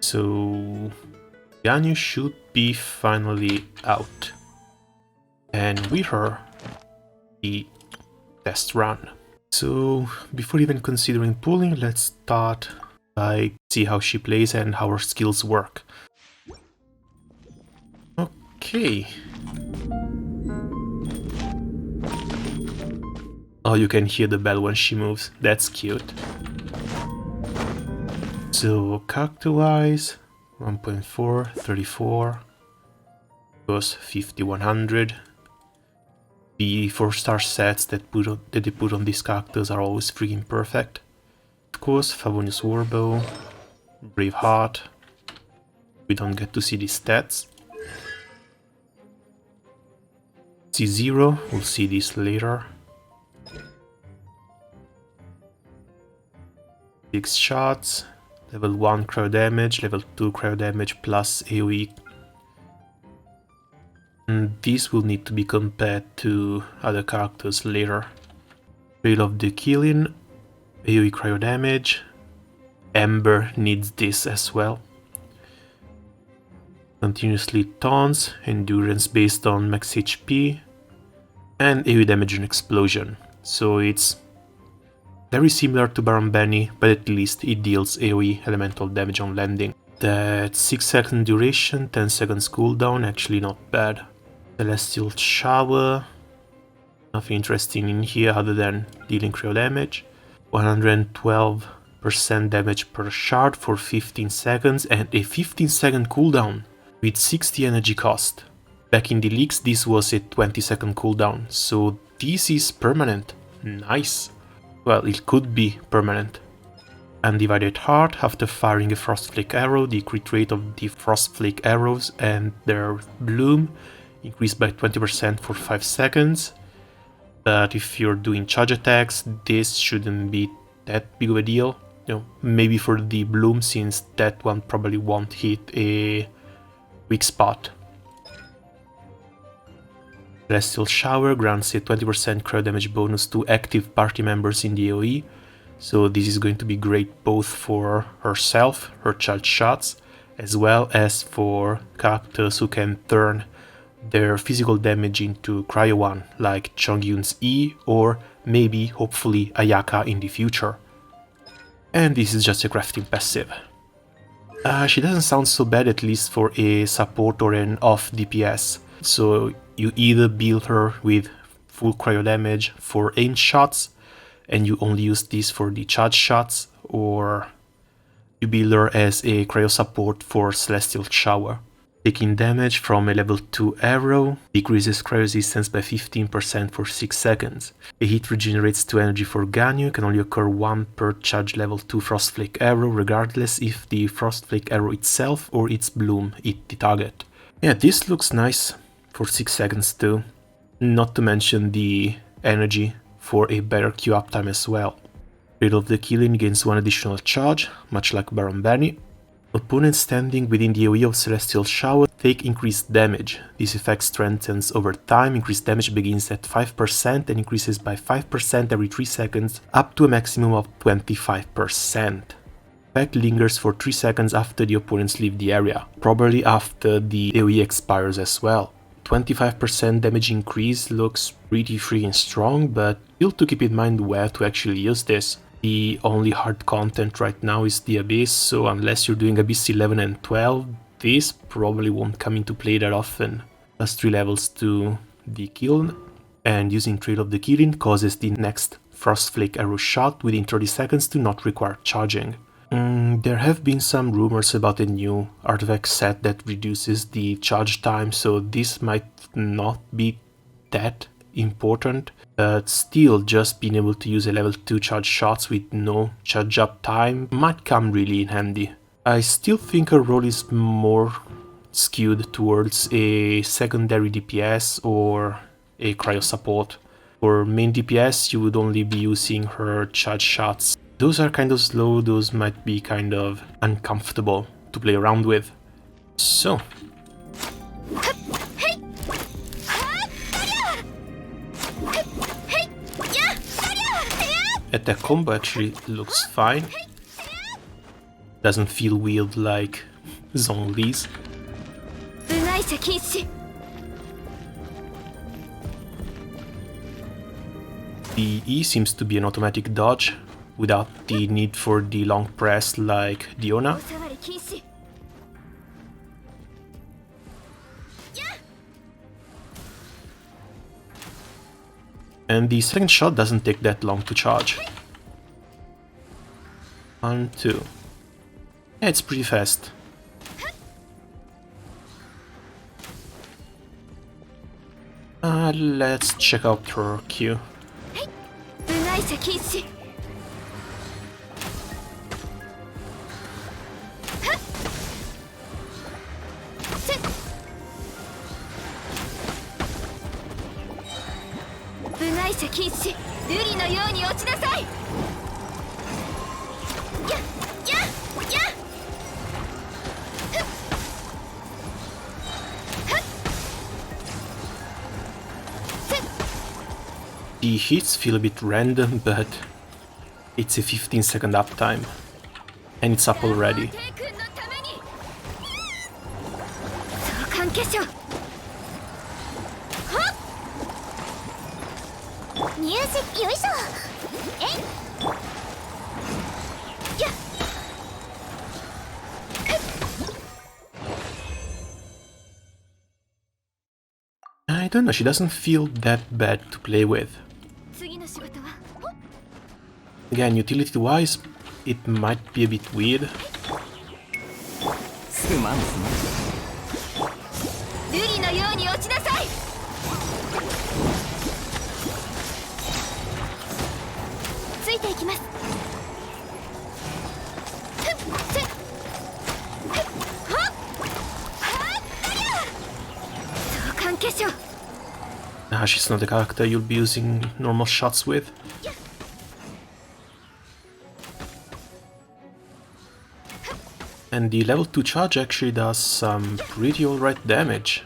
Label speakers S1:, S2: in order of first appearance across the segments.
S1: So Ganyu should be finally out. And with her, the test run. So before even considering pulling, let's start by see how she plays and how her skills work. Okay. Oh, you can hear the bell when she moves. That's cute. So character-wise, 1.4, 34, goes 50-100. The 4-star sets that they put on these characters are always freaking perfect. Of course, Favonius Warbow, Braveheart. We don't get to see the stats. C0, we'll see this later. 6 shots, level 1 cryo damage, level 2 cryo damage plus AoE. And these will need to be compared to other characters later. Trail of the Killing, AoE cryo damage. Ember needs this as well. Continuously taunts, endurance based on max HP, and AoE damage and explosion. So it's very similar to Baron Benny, but at least it deals AoE elemental damage on landing. That 6 second duration, 10 seconds cooldown, actually not bad. Celestial Shower, nothing interesting in here other than dealing cryo damage. 112% damage per shard for 15 seconds and a 15-second cooldown with 60 energy cost. Back in the leaks this was a 20-second cooldown, so this is permanent. Nice. Well, it could be permanent. Undivided Heart, after firing a Frostflake arrow, the crit rate of the Frostflake arrows and their bloom increased by 20% for 5 seconds. But if you're doing charge attacks, this shouldn't be that big of a deal. You know, maybe for the bloom, since that one probably won't hit a weak spot. Celestial Shower grants a 20% cryo damage bonus to active party members in the AoE, so this is going to be great both for herself, her charge shots, as well as for characters who can turn their physical damage into cryo one, like Chongyun's E, or maybe, hopefully, Ayaka in the future. And this is just a crafting passive. She doesn't sound so bad, at least for a support or an off DPS. So you either build her with full cryo damage for aim shots, and you only use this for the charge shots, or you build her as a cryo support for Celestial Shower. Taking damage from a level 2 arrow decreases cryo resistance by 15% for 6 seconds. A hit regenerates 2 energy for Ganyu, can only occur 1 per charge level 2 Frostflake arrow, regardless if the Frostflake arrow itself or its bloom hit the target. Yeah, this looks nice for 6 seconds too. Not to mention the energy for a better Q uptime as well. Trail of the Killing gains 1 additional charge, much like Baron Benny. Opponents standing within the AoE of Celestial Shower take increased damage. This effect strengthens over time, increased damage begins at 5% and increases by 5% every 3 seconds, up to a maximum of 25%. Effect lingers for 3 seconds after the opponents leave the area, probably after the AoE expires as well. 25% damage increase looks pretty freaking strong, but still to keep in mind where to actually use this. The only hard content right now is the Abyss, so unless you're doing Abyss 11 and 12, this probably won't come into play that often. Plus 3 levels to the Kiln, and using Trail of the Killing causes the next Frostflake arrow shot within 30 seconds to not require charging. There have been some rumors about a new artifact set that reduces the charge time, so this might not be that important, but still just being able to use a level 2 charge shots with no charge up time might come really in handy. I still think her role is more skewed towards a secondary DPS or a cryo support. For main DPS you would only be using her charge shots. Those are kind of slow, those might be kind of uncomfortable to play around with. So attack combo actually looks fine. Doesn't feel weird like Zhongli's. The E seems to be an automatic dodge, without the need for the long press like Diona. And the second shot doesn't take that long to charge. 1, 2. Yeah, it's pretty fast. Let's check out her Q. The hits feel a bit random, but it's a 15-second uptime, and it's up already. I don't know, she doesn't feel that bad to play with. Again, utility-wise, it might be a bit weird. She's not the character you'll be using normal shots with. And the level 2 charge actually does some pretty alright damage.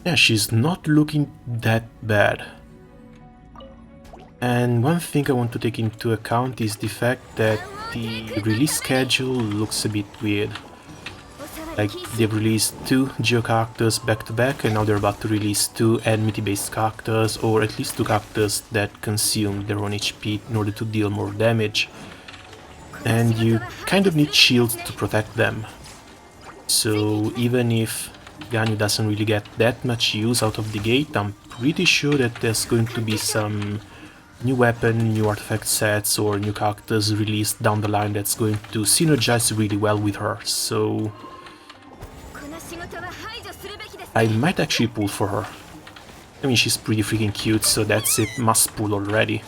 S1: Yeah, she's not looking that bad. And one thing I want to take into account is the fact that the release schedule looks a bit weird. Like, they've released 2 Geo characters back to back, and now they're about to release 2 enmity-based characters, or at least 2 characters that consume their own HP in order to deal more damage. And you kind of need shields to protect them. So even if Ganyu doesn't really get that much use out of the gate, I'm pretty sure that there's going to be some new weapon, new artifact sets, or new characters released down the line that's going to synergize really well with her, so I might actually pull for her. I mean, she's pretty freaking cute, so that's a must pull already.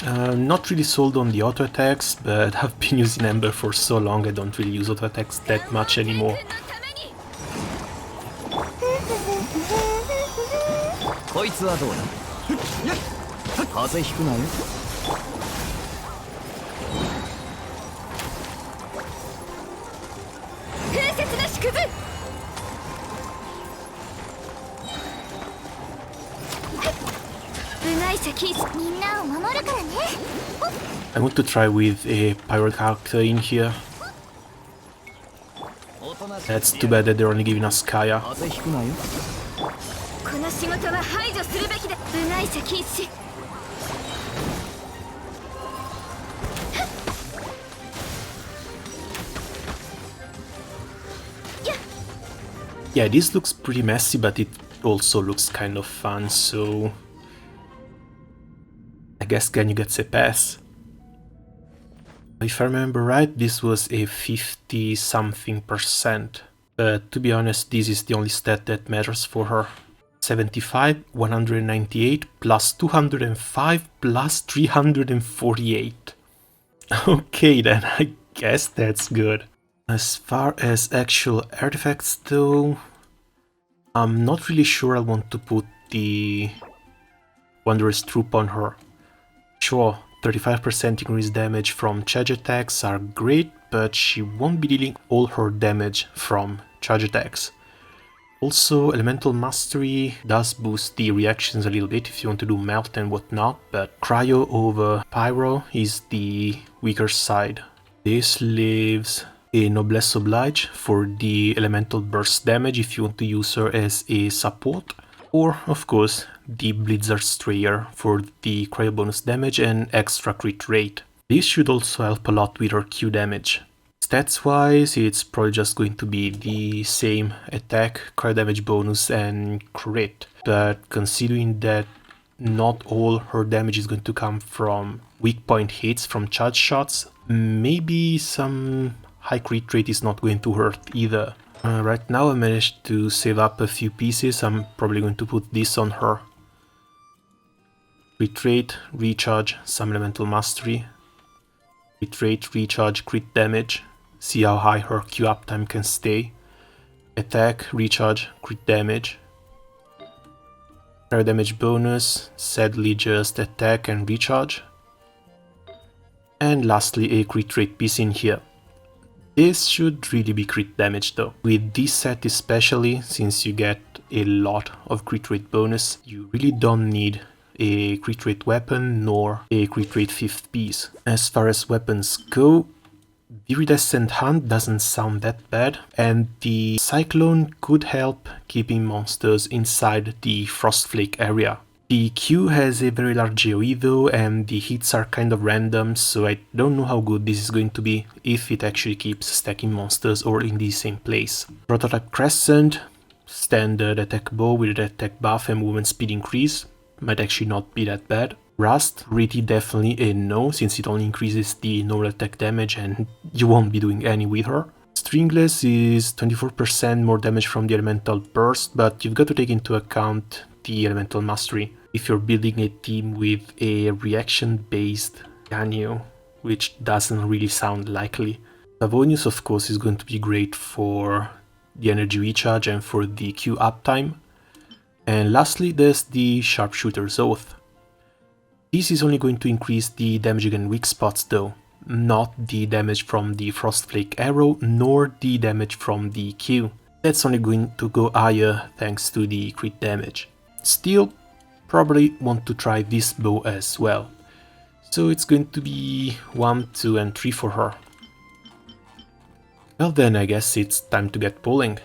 S1: Not really sold on the auto attacks, but I've been using Ember for so long I don't really use auto attacks that much anymore. I want to try with a pirate character in here. That's too bad that they're only giving us Kaya. Yeah, this looks pretty messy, but it also looks kind of fun, so I guess Ganyu gets a pass. If I remember right, this was a 50-something%. But to be honest, this is the only stat that matters for her. 75, 198, plus 205, plus 348. Okay then, I guess that's good. As far as actual artifacts though, I'm not really sure I want to put the Wanderer's Troop on her. Sure, 35% increased damage from charge attacks are great, but she won't be dealing all her damage from charge attacks. Also, Elemental Mastery does boost the reactions a little bit if you want to do Melt and whatnot, but Cryo over Pyro is the weaker side. This leaves a Noblesse Oblige for the Elemental Burst damage if you want to use her as a support, or of course the Blizzard Strayer for the Cryo bonus damage and extra crit rate. This should also help a lot with her Q damage. Stats wise, it's probably just going to be the same attack, cryo damage bonus and crit, but considering that not all her damage is going to come from weak point hits from charge shots, maybe some high crit rate is not going to hurt either. Right now I managed to save up a few pieces. I'm probably going to put this on her. Crit rate, recharge, some Elemental Mastery. Crit rate, recharge, crit damage. See how high her Q uptime can stay. Attack, recharge, crit damage. Cryo damage bonus, sadly just attack and recharge. And lastly a crit rate piece in here. This should really be crit damage though. With this set especially, since you get a lot of crit rate bonus, you really don't need a crit rate weapon nor a crit rate 5th piece. As far as weapons go, the Iridescent Hunt doesn't sound that bad, and the Cyclone could help keeping monsters inside the Frostflake area. The Q has a very large AoE though, and the hits are kind of random, so I don't know how good this is going to be if it actually keeps stacking monsters all in the same place. Prototype Crescent, standard attack bow with attack buff and movement speed increase, might actually not be that bad. Rust, really definitely a no, since it only increases the normal attack damage and you won't be doing any with her. Stringless is 24% more damage from the Elemental Burst, but you've got to take into account the Elemental Mastery if you're building a team with a reaction-based Ganyu, which doesn't really sound likely. Savonius of course is going to be great for the energy recharge and for the Q uptime. And lastly there's the Sharpshooter's Oath. This is only going to increase the damage against weak spots though, not the damage from the Frostflake arrow nor the damage from the Q. That's only going to go higher thanks to the crit damage. Still, probably want to try this bow as well. So it's going to be 1, 2 and 3 for her. Well then, I guess it's time to get pulling.